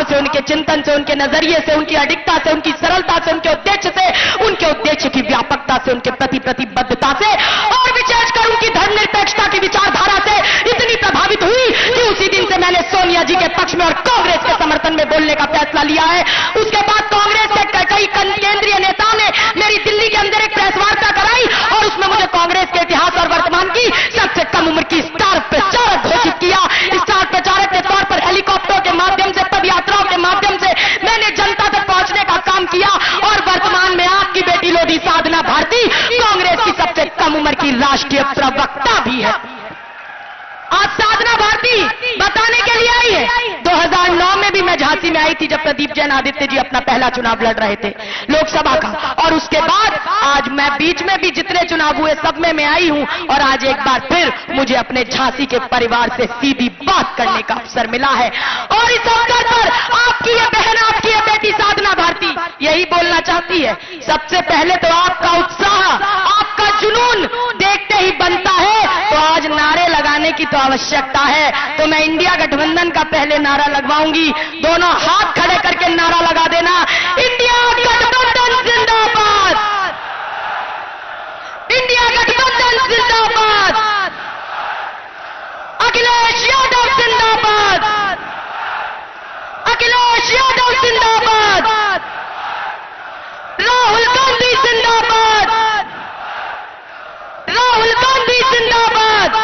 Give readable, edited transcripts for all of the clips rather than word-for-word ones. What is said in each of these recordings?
स्वभाव से, उनके चिंतन से, उनके नजरिए से, उनकी अडिगता से, उनकी सरलता से, उनके उद्देश्य की व्यापकता से, उनके प्रति प्रतिबद्धता से और विशेषकर उनकी धर्मनिरपेक्षता की विचारधारा से इतनी प्रभावित हुई कि उसी दिन से मैंने सोनिया जी के पक्ष में और कांग्रेस के समर्थन में बोलने का फैसला लिया है। उसके बाद कांग्रेस के कई केंद्रीय नेताओं ने मेरी दिल्ली के अंदर एक प्रेस वार्ता कराई और उसमें मुझे कांग्रेस के इतिहास और वर्तमान की सबसे कम उम्र की स्टार प्रचारक घोषित किया। स्टार प्रचारक के तौर पर हेलीकॉप्टर के माध्यम से, पद यात्राओं के माध्यम से मैंने जनता तक पहुंचने का काम किया और वर्तमान में आपकी बेटी लोधी साधना भारती कांग्रेस की सबसे कम उम्र की राष्ट्रीय प्रवक्ता भी है। आज साधना भारती बताने के लिए आई है। 2009 में भी मैं झांसी में आई थी जब प्रदीप जैन आदित्य जी अपना पहला चुनाव लड़ रहे थे लोकसभा का, और उसके बाद आज मैं बीच में भी जितने चुनाव हुए सब में मैं आई हूं और आज एक बार फिर मुझे अपने झांसी के परिवार से सीधी बात करने का अवसर मिला है। और इस अवसर पर आपकी ये बहन, आपकी ये बेटी साधना भारती यही बोलना चाहती है। सबसे पहले तो आपका उत्साह, आपका जुनून देखते ही बनता है, तो आज नारे लगाने की तो आवश्यकता है। तो मैं इंडिया गठबंधन का पहले नारा लगवाऊंगी, दोनों हाथ खड़े करके नारा लगा देना, इंडिया गठबंधन जिंदाबाद, इंडिया गठबंधन जिंदाबाद, अखिलेश यादव जिंदाबाद, अखिलेश यादव जिंदाबाद, राहुल गांधी जिंदाबाद, राहुल गांधी जिंदाबाद।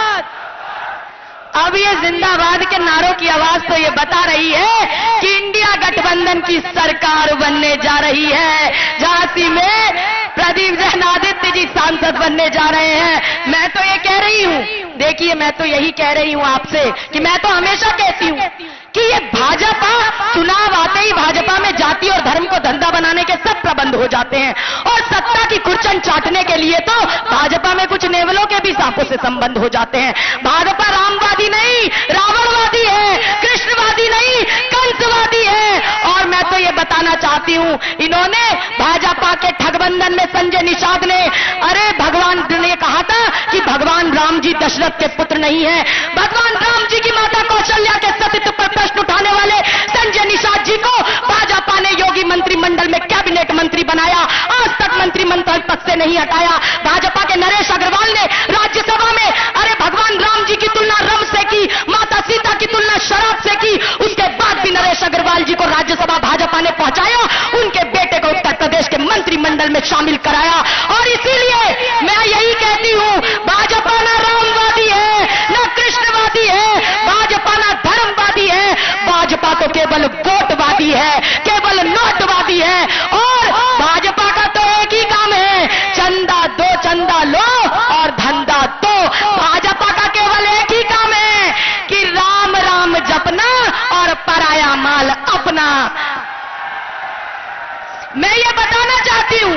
अब ये जिंदाबाद के नारों की आवाज तो ये बता रही है कि इंडिया गठबंधन की सरकार बनने जा रही है। झांसी में प्रदीप जैन आदित्य जी सांसद बनने जा रहे हैं। मैं तो ये कह रही हूं, देखिए मैं तो यही कह रही हूं आपसे कि मैं तो हमेशा कहती हूं कि ये भाजपा, चुनाव आते ही भाजपा में जाति और धर्म को धंधा बनाने के सब प्रबंध हो जाते हैं और सत्ता की कुर्चन चाटने के लिए तो भाजपा में कुछ नेवलों के भी सांपों से संबंध हो जाते हैं। भाजपा रामवादी नहीं, रावणवादी है, कृष्णवादी नहीं, कंसवादी है। और मैं तो ये बताना चाहती हूं, इन्होंने भाजपा के ठगबंधन में संजय निषाद ने, अरे भगवान ने कहा था कि भगवान राम जी दशरथ के पुत्र नहीं है, भगवान राम जी की माता कौशल्या के सतीत्व पर प्रश्न उठाने वाले संजय निषाद जी को भाजपा ने योगी मंत्रिमंडल में कैबिनेट मंत्री बनाया, आज तक मंत्रिमंडल पद से नहीं हटाया। भाजपा के नरेश अग्रवाल ने राज्यसभा में अरे भगवान राम जी की तुलना रम से की, माता सीता की तुलना शराब से की, उसके बाद भी नरेश अग्रवाल जी को राज्यसभा भाजपा ने पहुंचाया, उनके बेटे को उत्तर प्रदेश के मंत्रिमंडल में शामिल कराया। और इसीलिए मैं यही कहती हूं, भाजपा ना रामवादी है, ना कृष्णवादी है, भाजपा ना धर्मवादी है, भाजपा तो केवल वोटवादी है, केवल नोटवादी है। और भाजपा का तो एक ही काम है, चंदा दो, चंदा लो और धंधा दो। भाजपा का केवल एक ही काम है कि राम राम जपना और पराया माल अपना। मैं ये बताना चाहती हूं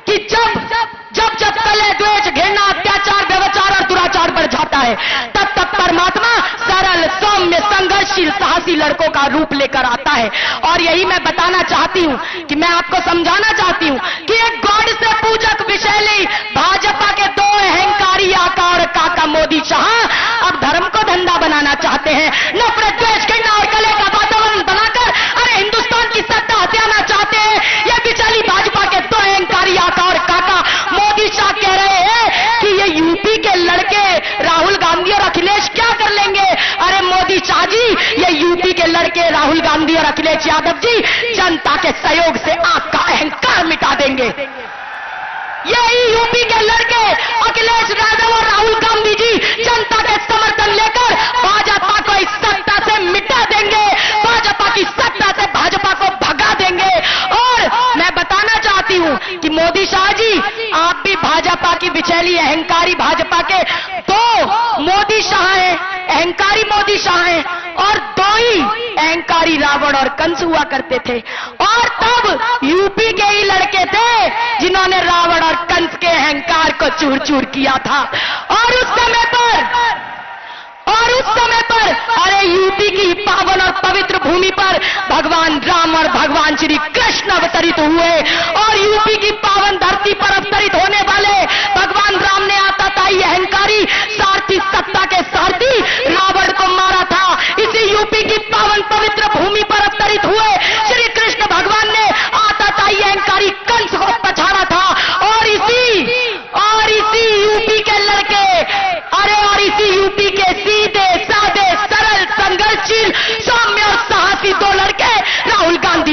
कि जब कलह, द्वेष, घृणा, अत्याचार, व्यभिचार और दुराचार बढ़ जाता है, तब परमात्मा सरल, सौम्य, संघर्षशील, साहसी लड़कों का रूप लेकर आता है। और यही मैं बताना चाहती हूं कि मैं आपको समझाना चाहती हूं कि एक गॉड से पूजक विषैली भाजपा के दो अहंकारी आका और काका मोदी शाह अब धर्म को धंधा बनाना चाहते हैं, नफरत, द्वेष, घृणा और कलह का वातावरण बनाकर अरे हिंदुस्तान की सत्ता हथियाना चाहते हैं। ये विचली भाजपा के दो अहंकारी आका और काका मोदी शाह कह रहे हैं कि ये यूपी के लड़के राहुल गांधी और अखिलेश क्या कर लेंगे। अरे मोदी शाह जी, ये यूपी के लड़के राहुल गांधी और अखिलेश यादव जी जनता के सहयोग से आपका अहंकार मिटा देंगे। यही यूपी के लड़के अखिलेश यादव और राहुल गांधी जी जनता के समर्थन लेकर भाजपा को इस सत्ता से मिटा देंगे, भाजपा की सत्ता से भाजपा को भगा देंगे। और मैं बताना चाहती हूं कि मोदी शाह जी, आप भी भाजपा की बिचैली अहंकारी भाजपा के दो मोदी शाह हैं, अहंकारी मोदी शाह हैं, और दो ही अहंकारी रावण और कंस हुआ करते थे। और तब यूपी के ही लड़के थे जिन्होंने रावण और कंस के अहंकार को चूर चूर किया था। और उस समय पर अरे यूपी की पावन और पवित्र भूमि पर भगवान राम और भगवान श्री कृष्ण अवतरित हुए और यूपी की पावन धरती पर अवतरित होने वाले भगवान राम ने आताताई अहंकारी सारथी सत्ता के सारथी रावण को मारा था। इसी यूपी की पावन पवित्र भूमि पर अवतरित हुए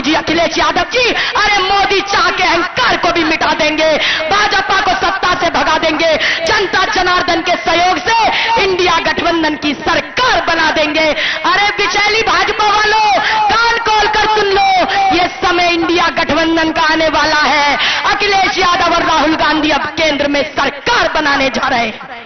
जी, अखिलेश यादव जी, अरे मोदी चाह के अहंकार को भी मिटा देंगे, भाजपा को सत्ता से भगा देंगे, जनता जनार्दन के सहयोग से इंडिया गठबंधन की सरकार बना देंगे। अरे बिचैली भाजपा वालों, कान खोल कर सुन लो, ये समय इंडिया गठबंधन का आने वाला है। अखिलेश यादव और राहुल गांधी अब केंद्र में सरकार बनाने जा रहे हैं।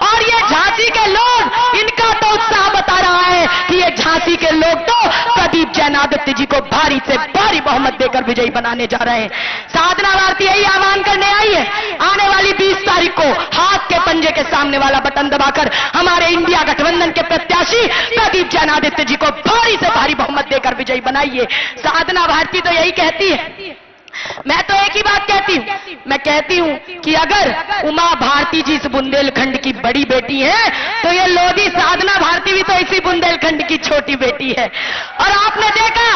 और ये झांसी के लोग, इनका तो उत्साह बता रहा है कि ये झांसी के लोग तो प्रदीप जैन आदित्य जी को भारी से भारी बहुमत देकर विजयी बनाने जा रहे हैं। साधना भारती यही आह्वान करने आई है, आने वाली 20 तारीख को हाथ के पंजे के सामने वाला बटन दबाकर हमारे इंडिया गठबंधन के प्रत्याशी प्रदीप जैन आदित्य जी को भारी से भारी बहुमत देकर विजयी बनाइए। साधना भारती तो यही कहती है। मैं तो एक ही बात कहती हूं, मैं कहती हूं कि अगर उमा भारती जी इस बुंदेलखंड की बड़ी बेटी है, तो ये लोधी साधना भारती भी तो इसी बुंदेलखंड की छोटी बेटी है। और आपने देखा,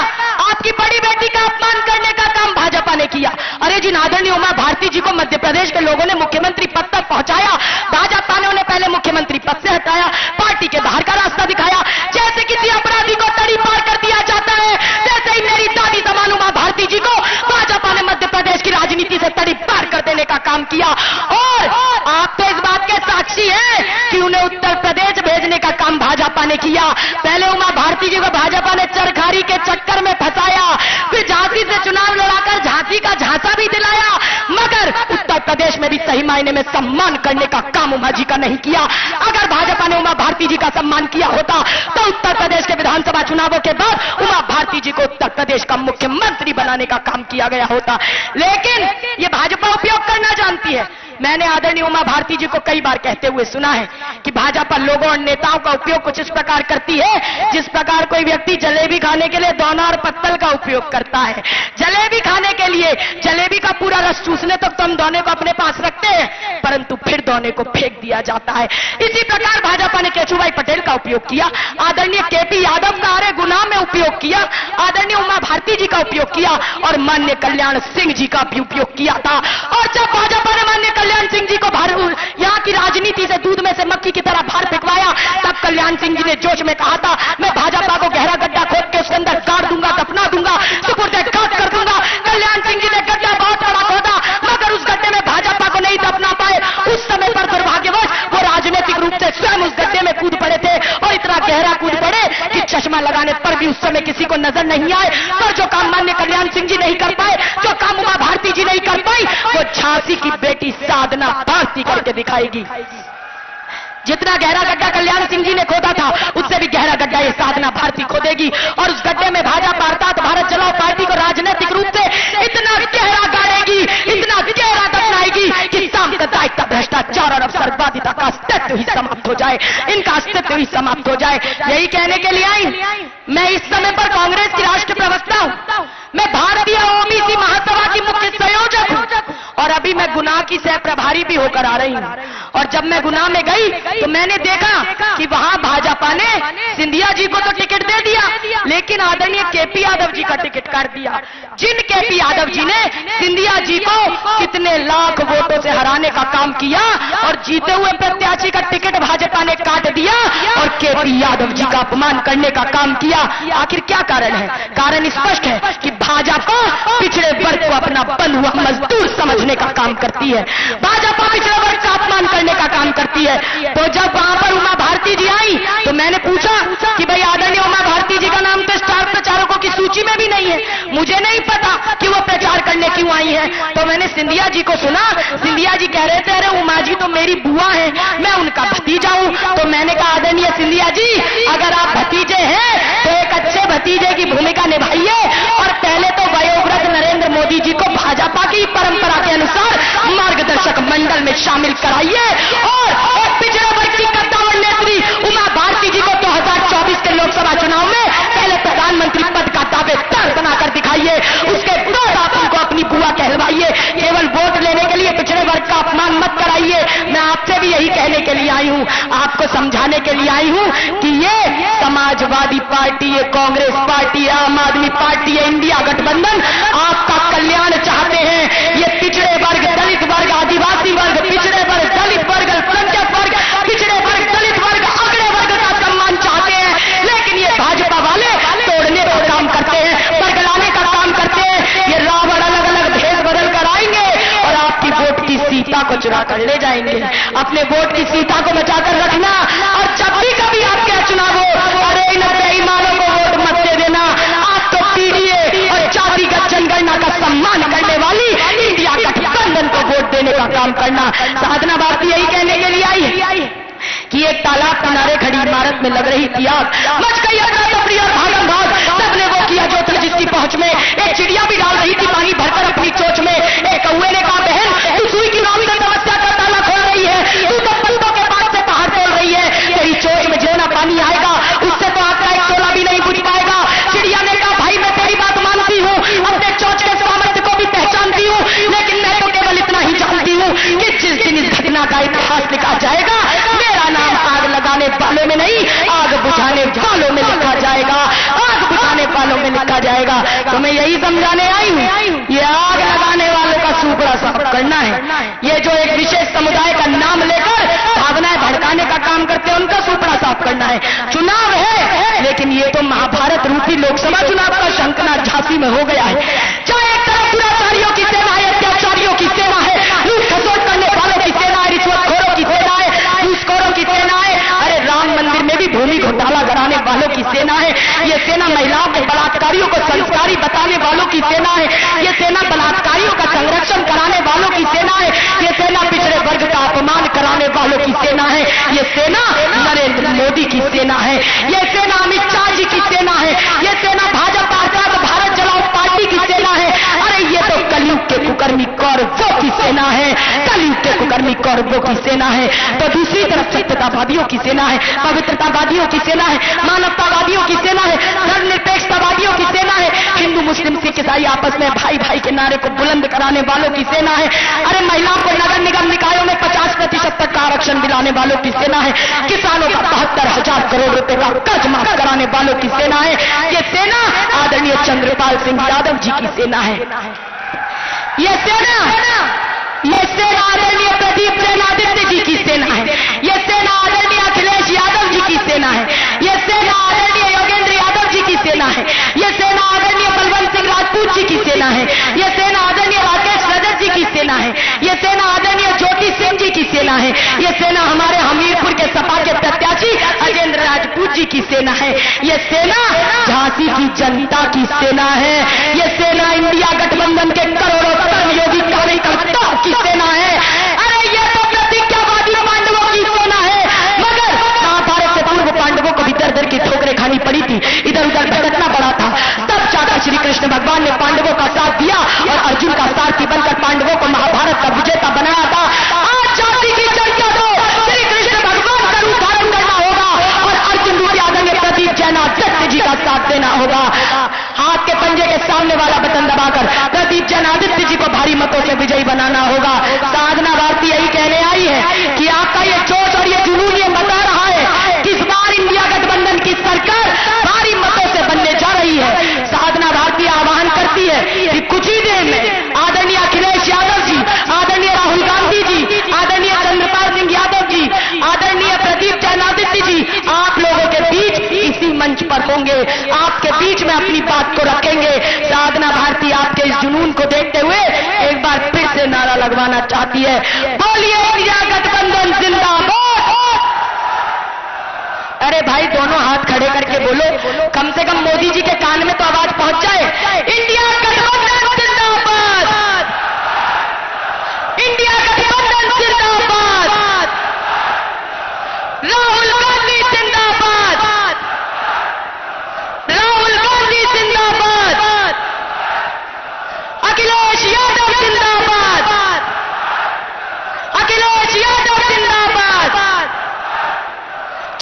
आपकी बड़ी बेटी का अपमान करने का काम भाजपा ने किया। अरे जिन आदरणीय उमा भारती जी को मध्य प्रदेश के लोगों ने मुख्यमंत्री पद तक पहुंचाया, भाजपा ने उन्हें पहले मुख्यमंत्री पद से हटाया, पार्टी के बाहर का रास्ता दिखाया। जैसे किसी अपराधी को तड़ी पार कर दिया जाता है, जैसे ही मेरी दादी समान उमा भारती जी को भाजपा ने मध्य प्रदेश की राजनीति से तड़ी पार कर देने का काम किया। और आप तो इस बात के साक्षी हैं कि उन्हें उत्तर प्रदेश भेजने का काम भाजपा ने किया। पहले उमा भारती जी को भाजपा ने चरखारी के चक्कर में फंसाया, फिर झांसी से चुनाव लड़ाकर झांसी का झांसा भी दिलाया, मगर उत्तर प्रदेश में भी सही मायने में सम्मान करने का काम उमा जी का नहीं किया। अगर भाजपा ने उमा भारती जी का सम्मान किया होता तो उत्तर प्रदेश के विधानसभा चुनावों के बाद उमा भारती जी को उत्तर प्रदेश का मुख्यमंत्री बनाने का काम किया गया होता। लेकिन ये भाजपा उपयोग करना जानती है। मैंने आदरणीय उमा भारती जी को कई बार कहते हुए सुना है कि भाजपा लोगों और नेताओं का उपयोग कुछ इस प्रकार करती है जिस प्रकार कोई व्यक्ति जलेबी खाने के लिए दोना और पत्तल का उपयोग करता है। जलेबी खाने के लिए जलेबी का पूरा रस चूसने तक तो हम दोने को अपने पास रखते हैं, परंतु फिर दोने को फेंक दिया जाता है। इसी प्रकार भाजपा ने केशुभाई पटेल का उपयोग किया, आदरणीय केपी यादव का अरे गुनाह में उपयोग किया, आदरणीय उमा भारती जी का उपयोग किया और माननीय कल्याण सिंह जी का भी उपयोग किया था। और जब भाजपा ने माननीय कल्याण सिंह जी को यहाँ की राजनीति से दूध में से मक्खी की तरह बाहर फेंकवाया, तब कल्याण सिंह जी ने जोश में कहा था, मैं भाजपा को गहरा गड्ढा खोद के उसके अंदर गाड़ दूंगा, दफना दूंगा, सुपुर्द खाक कर दूंगा। कल्याण सिंह जी ने गड्ढा बहुत बड़ा खोदा, मगर उस गड्ढे में भाजपा को नहीं दफना पाए। उस समय पर दुर्भाग्यवश वो राजनीतिक रूप से स्वयं उस गड्ढे में कूद पड़े थे और इतना गहरा कूद पड़े कि चश्मा लगाने पर भी उस समय किसी को नजर नहीं आए। पर जो काम माननीय कल्याण सिंह जी नहीं कर पाए, जो काम उमा भारती जी नहीं कर पाई, वो झांसी की बेटी साधना भारती करके दिखाएगी। जितना गहरा गड्ढा कल्याण सिंह जी ने खोदा था, उससे भी गहरा गड्ढा ये साधना भारती खोदेगी और उस गड्ढे में भाजपा अर्थात भारत चलाओ पार्टी को राजनीतिक रूप से इतना गहरा गाड़ेगी, इतना गहरा दफनाएगी कि सांप्रदायिक भ्रष्टाचार और अवसरवादिता का अस्तित्व ही समाप्त हो जाए, इनका अस्तित्व ही समाप्त हो जाए। यही कहने के लिए आई। मैं इस समय पर कांग्रेस की राष्ट्रीय प्रवक्ता हूं, मैं भारतीय ओबीसी महासभा की मुख्य संयोजक हूं और अभी मैं गुना की सह प्रभारी भी होकर आ रही हूं। और जब मैं गुना में गई तो मैंने देखा कि वहां भाजपा ने सिंधिया जी को तो टिकट दे दिया, लेकिन आदरणीय केपी यादव जी का टिकट काट दिया। जिन केपी यादव जी ने सिंधिया जी को कितने लाख वोटों से हराने का काम किया और जीते हुए प्रत्याशी का टिकट भाजपा ने काट दिया और केपी यादव जी का अपमान करने का काम किया। आखिर क्या कारण है? कारण स्पष्ट है कि भाजपा पिछड़े वर्ग को अपना बंधुआ मजदूर समझने का काम करती है, भाजपा पिछड़े वर्ग का अपमान करने का काम करती है। तो जब वहां पर उमा भारती जी आई तो मैंने पूछा कि भाई आदरणीय उमा भारती जी का नाम तो स्टार प्रचारकों की सूची में भी नहीं है, मुझे नहीं पता कि वो प्रचार करने क्यों आई है। तो मैंने सिंधिया जी को सुना, सिंधिया जी कह रहे थे अरे उमा जी तो मेरी बुआ है, मैं उनका भतीजा हूं। तो मैंने कहा आदरणीय सिंधिया जी, अगर आप भतीजे हैं तो एक अच्छे भतीजे की भूमिका निभाइए और पहले तो वयोवृद्ध नरेंद्र मोदी जी को भाजपा की परंपरा के अनुसार मार्गदर्शक मंडल में शामिल कराइए और एक पिछड़े वर्ग की कद्दावर नेत्री उमा भारती जी को 2024 के लोकसभा चुनाव में पहले प्रधानमंत्री पद का दावेदार बनाकर दिखाइए, उसके बाद आप उनको अपनी बुआ कहलवाइए। केवल वोट लेने के लिए पिछड़े वर्ग का अपमान मत कराइए। मैं आपसे भी यही कहने के लिए आई हूं, आपको समझाने के लिए आई हूं कि ये समाजवादी पार्टी, ये कांग्रेस पार्टी, आम आदमी पार्टी, ये इंडिया गठबंधन आपका कल्याण चाहते हैं। ये पिछड़े वर्ग, दलित वर्ग, आदिवासी वर्ग, पिछड़े वर्ग, दलित वर्ग, अल्पसंख्यक वर्ग, पिछड़े वर्ग, दलित वर्ग, अगड़े वर्ग का सम्मान चाहते हैं, लेकिन ये भाजपा वाले तोड़ने का काम करते हैं, बरगलाने का कर ले जाएंगे। अपने वोट की सीता को बचाकर रखना, और जब भी कभी आपके चुनाव हो, अरे इन बेईमानों को वोट मत दे देना। आप तो पीडीए और जातिगत जनगणना का सम्मान करने वाली इंडिया गठबंधन को वोट देने का काम करना। साधना भारती यही कहने के लिए आई है कि एक तालाब किनारे खड़ी इमारत में लग रही थी आग, मच गई अफरा तफरी और भागम भाग, सबने वो किया जो था जिसकी पहुंच में। एक चिड़िया भी डाल रही थी पानी भरकर अपनी चोंच में। एक कौवे ने कहा, बहन तू सुई की नोक से समस्या का ताला खोल रही है, तू तो पत्तों के पास से पहाड़ तोड़ रही है, तेरी चोंच में जो ना पानी आएगा उससे तो आपका एक तोला भी नहीं बुझ पाएगा। चिड़िया ने कहा, भाई मैं तेरी बात मानती हूँ, अपने चोंच के सामर्थ्य को भी पहचानती हूँ, लेकिन मैं तो केवल इतना ही जानती हूँ कि जिस दिन इस घटना का इतिहास लिखा जाएगा, मेरा नाम आग लगाने वालों में नहीं, आग बुझाने वालों में लिखा जाएगा। आग बुझाने वालों में लिखा जाएगा। तो मैं यही समझाने आई हूँ, ये आग लगाने वालों का सूपड़ा साफ करना है। ये जो एक विशेष समुदाय का नाम लेकर भावनाएं भड़काने का काम करते हैं, उनका सूपड़ा साफ करना है। चुनाव है, लेकिन ये तो महाभारत रूपी लोकसभा चुनाव का शंखना झांसी में हो गया है। चाहे एक तरफ दुराचारियों की सेना है, अत्याचारियों की सेना है, लूट खसोट करने वालों की सेना है, रिश्वतखोरों की सेना है, घूसखोरों की सेना है, अरे राम मंदिर में भी भूमि घोटाला कराने वालों की सेना है। ये सेना महिलाओं के बलात्कारियों को संस्कारी बताने वालों की सेना है। ये सेना बलात्कारियों का संरक्षण कराने वालों की सेना है। ये सेना पिछड़े वर्ग का अपमान कराने वालों की सेना है। ये सेना नरेंद्र मोदी की सेना है। ये सेना अमित शाह जी की सेना है। ये सेना भाजपा अर्थात भारत जलाओ पार्टी की सेना है। अरे ये तो कलयुग के कुकर्मी कौरवों की सेना है, कलयुग के कुकर्मी कौरवों की सेना है। तो दूसरी तरफ सत्यतावादियों की सेना है, पवित्रतावादियों की सेना है, मानवतावादियों की सेना है, धर्मनिरपेक्षतावादियों की सेना है, हिंदू मुस्लिम सिख ईसाई आपस में भाई भाई के नारे को बुलंद कराने वालों की सेना है। अरे महिलाओं को नगर निगम निकायों में 50% तक का आरक्षण दिलाने वालों की सेना है। किसानों का 72,000 करोड़ रुपए का कर्ज माफ कराने वालों की सेना है। ये सेना आदरणीय चंद्रपाल सिंह यादव जी की सेना है। ये सेना आदरणीय प्रदीप जैनादित्य जी की सेना है। ये सेना आदरणीय अखिलेश यादव जी की सेना है। ये सेना आदरणीय योगेंद्र यादव जी की सेना है। ये सेना आदरणीय बलवंत सिंह राजपूत जी की सेना है। ये सेना आदरणीय राकेश रजक जी की सेना है। ये सेना आदरणीय ज्योति सिंह जी की सेना है। ये सेना हमारे हमीरपुर के सपा के प्रत्याशी अजेंद्र राजपूत जी की सेना है। ये सेना झांसी की जनता की सेना है। ये सेना इंडिया गठबंधन के करोड़ों कर्मयोगी कार्यकर्ताओं की सेना है। अरे ये तो प्रतिज्ञावादी पांडवों की सेना है। मगर महाभारत से पूर्व पांडवों को भी दर दर की ठोकरें खानी पड़ी थी, इधर उधर भटकना पड़ा था। तब जाकर श्री कृष्ण भगवान ने पांडवों का साथ दिया और अर्जुन का सारथी बनकर पांडवों को महाभारत का विजेता बनाया था। आज जाति की चर्चा दो, श्री कृष्ण भगवान का रूप धारण करना होगा और अर्जुन रूपी आदरणीय प्रदीप जैनादित्य जी का साथ देना होगा। हाथ के पंजे के सामने वाला बटन दबाकर प्रदीप जैनादित्य जी को भारी मतों से विजयी बनाना होगा। साधना भारती यही कहने आई है कि आपका ये जोश और ये जुनून ये बता रहा है कि इस बार इंडिया गठबंधन की सरकार भारी मतों से बनने जा रही है। साधना भारती आह्वान करती है कि कुछ ही देर में आदरणीय अखिलेश यादव जी, आदरणीय राहुल गांधी जी, आदरणीय चंद्रपाल सिंह यादव जी, आदरणीय प्रदीप जैनादित्य जी आप लोगों के बीच इसी मंच पर होंगे, आपके बीच में अपनी बात को रखेंगे। साधना भारती आपके इस जुनून को देखते हुए एक बार फिर से नारा लगवाना चाहती है, बोलिए इंडिया गठबंधन जिंदाबाद। अरे भाई दोनों हाथ खड़े करके बोलो, कम से कम मोदी जी के कान में तो आवाज पहुंच जाए। इंडिया